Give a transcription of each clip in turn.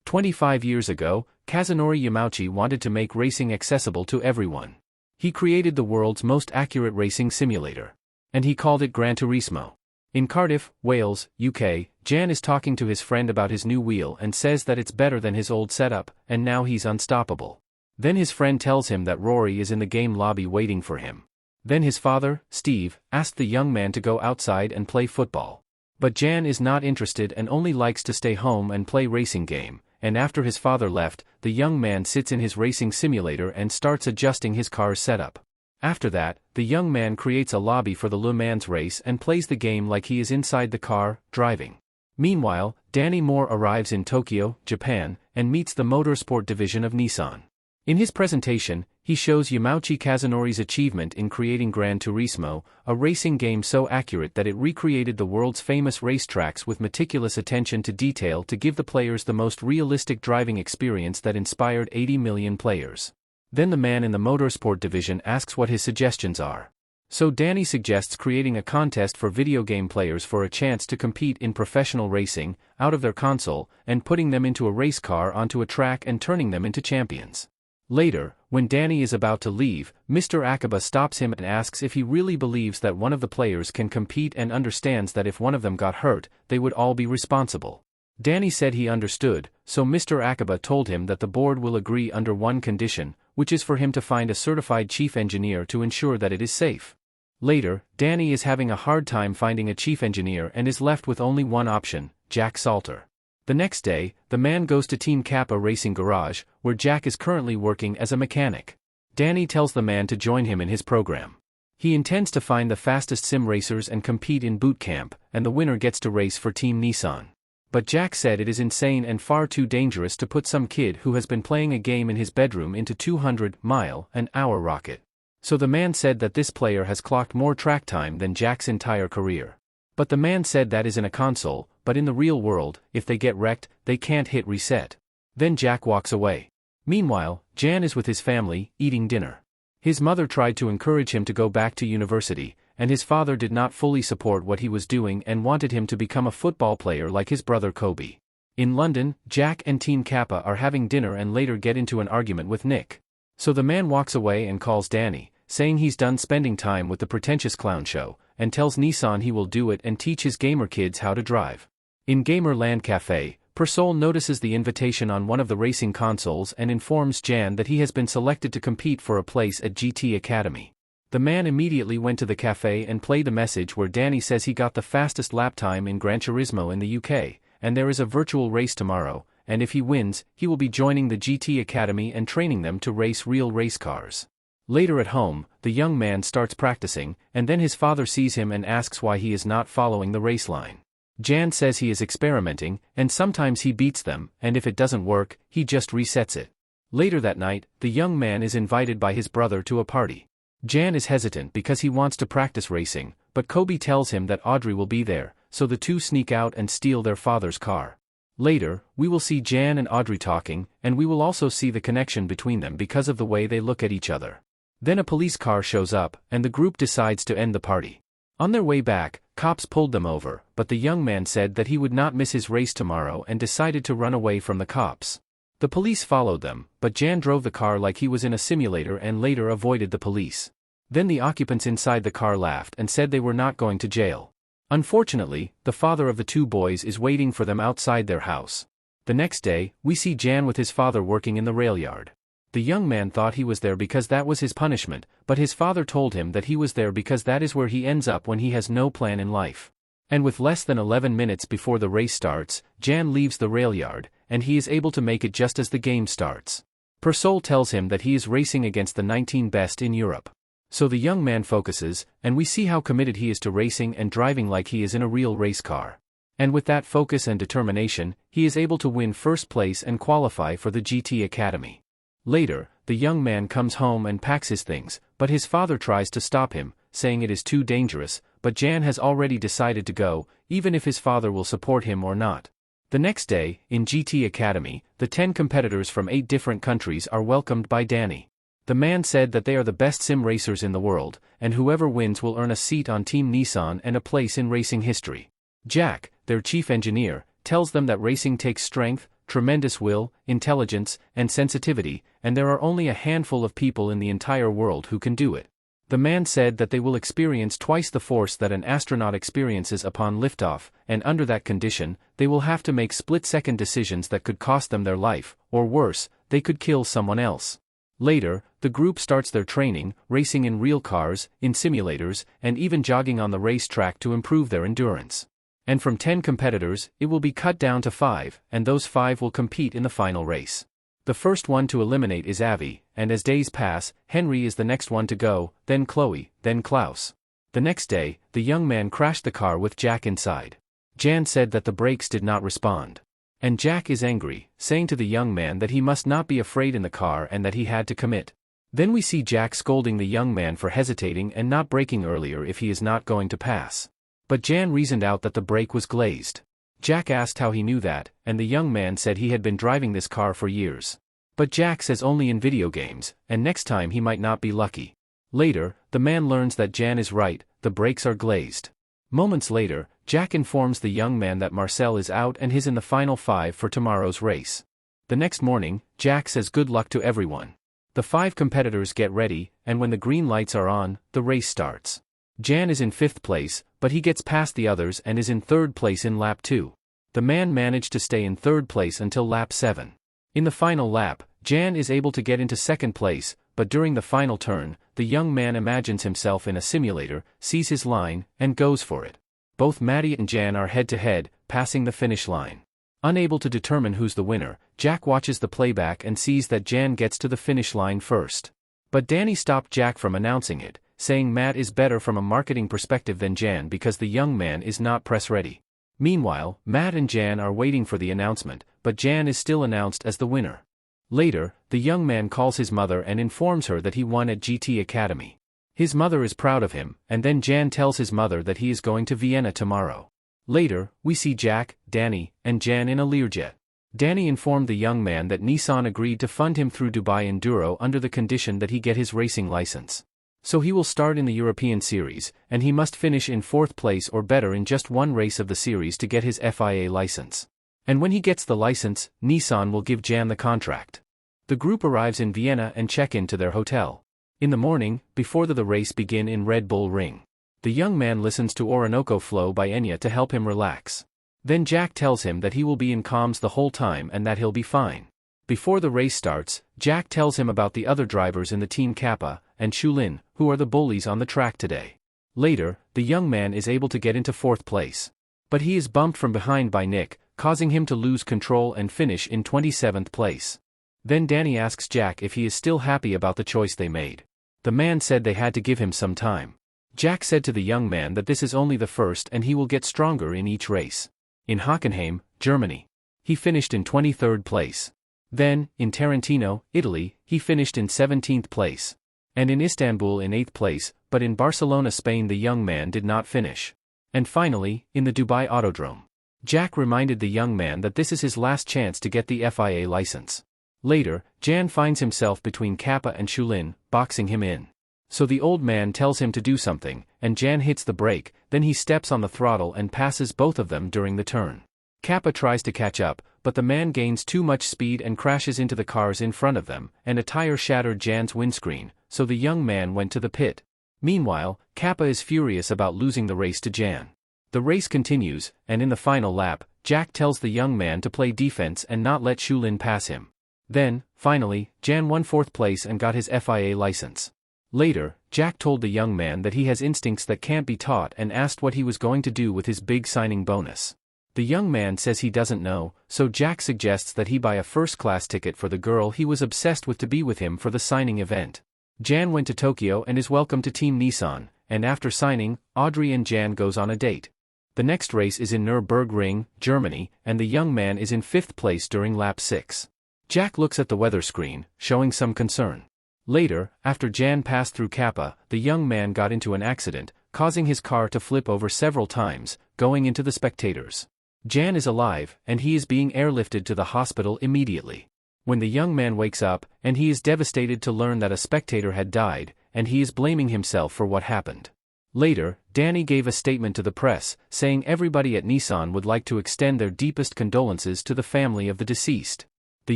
25 years ago, Kazunori Yamauchi wanted to make racing accessible to everyone. He created the world's most accurate racing simulator. And he called it GRAN TURISMO. In Cardiff, Wales, UK, Jan is talking to his friend about his new wheel and says that it's better than his old setup, and now he's unstoppable. Then his friend tells him that Rory is in the game lobby waiting for him. Then his father, Steve, asked the young man to go outside and play football. But Jan is not interested and only likes to stay home and play racing game, and after his father left, the young man sits in his racing simulator and starts adjusting his car's setup. After that, the young man creates a lobby for the Le Mans race and plays the game like he is inside the car, driving. Meanwhile, Danny Moore arrives in Tokyo, Japan, and meets the motorsport division of Nissan. In his presentation, he shows Yamauchi Kazunori's achievement in creating GRAN TURISMO, a racing game so accurate that it recreated the world's famous racetracks with meticulous attention to detail to give the players the most realistic driving experience that inspired 80 million players. Then the man in the motorsport division asks what his suggestions are. So Danny suggests creating a contest for video game players for a chance to compete in professional racing, out of their console, and putting them into a race car onto a track and turning them into champions. Later, when Danny is about to leave, Mr. Akaba stops him and asks if he really believes that one of the players can compete and understands that if one of them got hurt, they would all be responsible. Danny said he understood, so Mr. Akaba told him that the board will agree under one condition, which is for him to find a certified chief engineer to ensure that it is safe. Later, Danny is having a hard time finding a chief engineer and is left with only one option, Jack Salter. The next day, the man goes to Team Kappa Racing Garage, where Jack is currently working as a mechanic. Danny tells the man to join him in his program. He intends to find the fastest sim racers and compete in boot camp, and the winner gets to race for Team Nissan. But Jack said it is insane and far too dangerous to put some kid who has been playing a game in his bedroom into 200-mile-an-hour rocket. So the man said that this player has clocked more track time than Jack's entire career. But the man said that is in a console, but in the real world, if they get wrecked, they can't hit reset. Then Jack walks away. Meanwhile, Jan is with his family, eating dinner. His mother tried to encourage him to go back to university, and his father did not fully support what he was doing and wanted him to become a football player like his brother Kobe. In London, Jack and Team Kappa are having dinner and later get into an argument with Nick. So the man walks away and calls Danny, saying he's done spending time with the pretentious clown show, and tells Nissan he will do it and teach his gamer kids how to drive. In Gamer Land Cafe, Persol notices the invitation on one of the racing consoles and informs Jan that he has been selected to compete for a place at GT Academy. The man immediately went to the cafe and played a message where Danny says he got the fastest lap time in Gran Turismo in the UK, and there is a virtual race tomorrow, and if he wins, he will be joining the GT Academy and training them to race real race cars. Later at home, the young man starts practicing, and then his father sees him and asks why he is not following the race line. Jan says he is experimenting, and sometimes he beats them, and if it doesn't work, he just resets it. Later that night, the young man is invited by his brother to a party. Jan is hesitant because he wants to practice racing, but Kobe tells him that Audrey will be there, so the two sneak out and steal their father's car. Later, we will see Jan and Audrey talking, and we will also see the connection between them because of the way they look at each other. Then a police car shows up, and the group decides to end the party. On their way back, cops pulled them over, but the young man said that he would not miss his race tomorrow and decided to run away from the cops. The police followed them, but Jan drove the car like he was in a simulator and later avoided the police. Then the occupants inside the car laughed and said they were not going to jail. Unfortunately, the father of the two boys is waiting for them outside their house. The next day, we see Jan with his father working in the rail yard. The young man thought he was there because that was his punishment, but his father told him that he was there because that is where he ends up when he has no plan in life. And with less than 11 minutes before the race starts, Jan leaves the rail yard, and he is able to make it just as the game starts. Persol tells him that he is racing against the 19 best in Europe. So the young man focuses, and we see how committed he is to racing and driving like he is in a real race car. And with that focus and determination, he is able to win first place and qualify for the GT Academy. Later, the young man comes home and packs his things, but his father tries to stop him, saying it is too dangerous, but Jan has already decided to go, even if his father will support him or not. The next day, in GT Academy, the 10 competitors from 8 different countries are welcomed by Danny. The man said that they are the best sim racers in the world, and whoever wins will earn a seat on Team Nissan and a place in racing history. Jack, their chief engineer, tells them that racing takes strength, tremendous will, intelligence, and sensitivity, and there are only a handful of people in the entire world who can do it. The man said that they will experience twice the force that an astronaut experiences upon liftoff, and under that condition, they will have to make split-second decisions that could cost them their life, or worse, they could kill someone else. Later, the group starts their training, racing in real cars, in simulators, and even jogging on the racetrack to improve their endurance. And from 10 competitors, it will be cut down to 5, and those 5 will compete in the final race. The first one to eliminate is Avi, and as days pass, Henry is the next one to go, then Chloe, then Klaus. The next day, the young man crashed the car with Jack inside. Jan said that the brakes did not respond. And Jack is angry, saying to the young man that he must not be afraid in the car and that he had to commit. Then we see Jack scolding the young man for hesitating and not braking earlier if he is not going to pass. But Jan reasoned out that the brake was glazed. Jack asked how he knew that, and the young man said he had been driving this car for years. But Jack says only in video games, and next time he might not be lucky. Later, the man learns that Jan is right, the brakes are glazed. Moments later, Jack informs the young man that Marcel is out and he's in the final 5 for tomorrow's race. The next morning, Jack says good luck to everyone. The 5 competitors get ready, and when the green lights are on, the race starts. Jan is in 5th place, but he gets past the others and is in 3rd place in lap 2. The man managed to stay in 3rd place until lap 7. In the final lap, Jan is able to get into 2nd place, but during the final turn, the young man imagines himself in a simulator, sees his line, and goes for it. Both Maddie and Jan are head-to-head, passing the finish line. Unable to determine who's the winner, Jack watches the playback and sees that Jan gets to the finish line first. But Danny stopped Jack from announcing it, saying Matt is better from a marketing perspective than Jan because the young man is not press-ready. Meanwhile, Matt and Jan are waiting for the announcement, but Jan is still announced as the winner. Later, the young man calls his mother and informs her that he won at GT Academy. His mother is proud of him, and then Jan tells his mother that he is going to Vienna tomorrow. Later, we see Jack, Danny, and Jan in a Learjet. Danny informed the young man that Nissan agreed to fund him through Dubai Enduro under the condition that he get his racing license. So he will start in the European Series, and he must finish in 4th place or better in just one race of the series to get his FIA license. And when he gets the license, Nissan will give Jan the contract. The group arrives in Vienna and check in to their hotel. In the morning, before the race begin in Red Bull Ring, the young man listens to Orinoco Flow by Enya to help him relax. Then Jack tells him that he will be in calms the whole time and that he'll be fine. Before the race starts, Jack tells him about the other drivers in the Team Kappa, and Shulin, who are the bullies on the track today. Later, the young man is able to get into 4th place. But he is bumped from behind by Nick, causing him to lose control and finish in 27th place. Then Danny asks Jack if he is still happy about the choice they made. The man said they had to give him some time. Jack said to the young man that this is only the first and he will get stronger in each race. In Hockenheim, Germany, he finished in 23rd place. Then, in Tarantino, Italy, he finished in 17th place. And in Istanbul in 8th place, but in Barcelona, Spain the young man did not finish. And finally, in the Dubai Autodrome, Jack reminded the young man that this is his last chance to get the FIA license. Later, Jan finds himself between Kappa and Shulin, boxing him in. So the old man tells him to do something, and Jan hits the brake, then he steps on the throttle and passes both of them during the turn. Kappa tries to catch up, but the man gains too much speed and crashes into the cars in front of them, and a tire shattered Jan's windscreen, so the young man went to the pit. Meanwhile, Kappa is furious about losing the race to Jan. The race continues, and in the final lap, Jack tells the young man to play defense and not let Shulin pass him. Then, finally, Jan won 4th place and got his FIA license. Later, Jack told the young man that he has instincts that can't be taught and asked what he was going to do with his big signing bonus. The young man says he doesn't know, so Jack suggests that he buy a first-class ticket for the girl he was obsessed with to be with him for the signing event. Jan went to Tokyo and is welcome to Team Nissan, and after signing, Audrey and Jan goes on a date. The next race is in Nürburgring, Germany, and the young man is in 5th place during lap 6. Jack looks at the weather screen, showing some concern. Later, after Jan passed through Kappa, the young man got into an accident, causing his car to flip over several times, going into the spectators. Jan is alive, and he is being airlifted to the hospital immediately. When the young man wakes up, and he is devastated to learn that a spectator had died, and he is blaming himself for what happened. Later, Danny gave a statement to the press, saying everybody at Nissan would like to extend their deepest condolences to the family of the deceased. The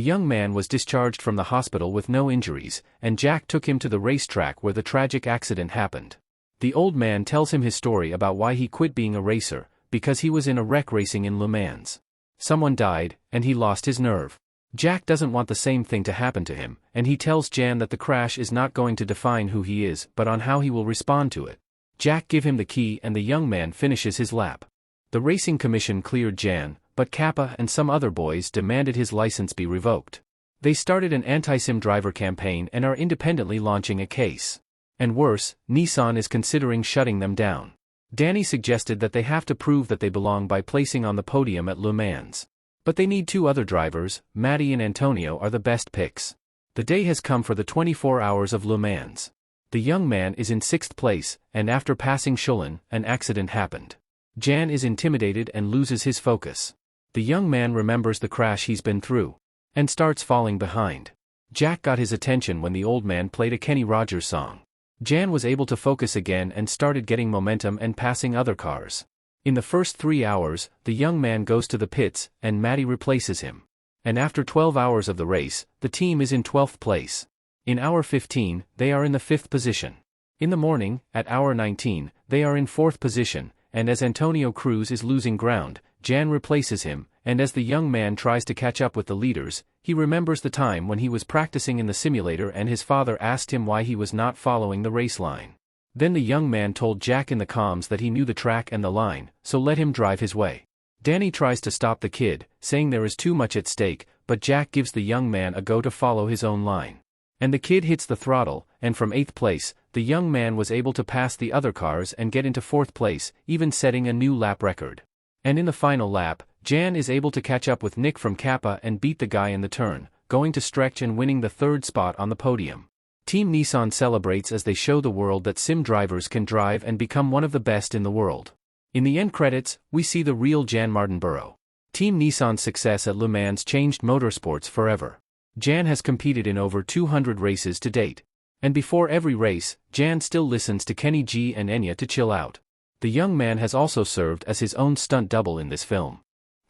young man was discharged from the hospital with no injuries, and Jack took him to the racetrack where the tragic accident happened. The old man tells him his story about why he quit being a racer, because he was in a wreck racing in Le Mans. Someone died, and he lost his nerve. Jack doesn't want the same thing to happen to him, and he tells Jan that the crash is not going to define who he is, but on how he will respond to it. Jack gives him the key and the young man finishes his lap. The racing commission cleared Jan, but Kappa and some other boys demanded his license be revoked. They started an anti-sim driver campaign and are independently launching a case. And worse, Nissan is considering shutting them down. Danny suggested that they have to prove that they belong by placing on the podium at Le Mans. But they need 2 other drivers. Matty and Antonio are the best picks. The day has come for the 24 hours of Le Mans. The young man is in 6th place, and after passing Schulin, an accident happened. Jan is intimidated and loses his focus. The young man remembers the crash he's been through, and starts falling behind. Jack got his attention when the old man played a Kenny Rogers song. Jan was able to focus again and started getting momentum and passing other cars. In the first 3 hours, the young man goes to the pits, and Matty replaces him. And after 12 hours of the race, the team is in 12th place. In hour 15, they are in the 5th position. In the morning, at hour 19, they are in 4th position, and as Antonio Cruz is losing ground, Jan replaces him, and as the young man tries to catch up with the leaders, he remembers the time when he was practicing in the simulator and his father asked him why he was not following the race line. Then the young man told Jack in the comms that he knew the track and the line, so let him drive his way. Danny tries to stop the kid, saying there is too much at stake, but Jack gives the young man a go to follow his own line. And the kid hits the throttle, and from 8th place, the young man was able to pass the other cars and get into 4th place, even setting a new lap record. And in the final lap, Jan is able to catch up with Nick from Kappa and beat the guy in the turn, going to stretch and winning the 3rd spot on the podium. Team Nissan celebrates as they show the world that sim drivers can drive and become one of the best in the world. In the end credits, we see the real Jan Martinborough. Team Nissan's success at Le Mans changed motorsports forever. Jan has competed in over 200 races to date. And before every race, Jan still listens to Kenny G and Enya to chill out. The young man has also served as his own stunt double in this film.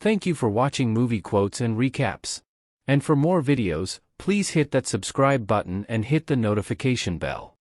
Thank you for watching movie quotes and recaps. And for more videos, please hit that subscribe button and hit the notification bell.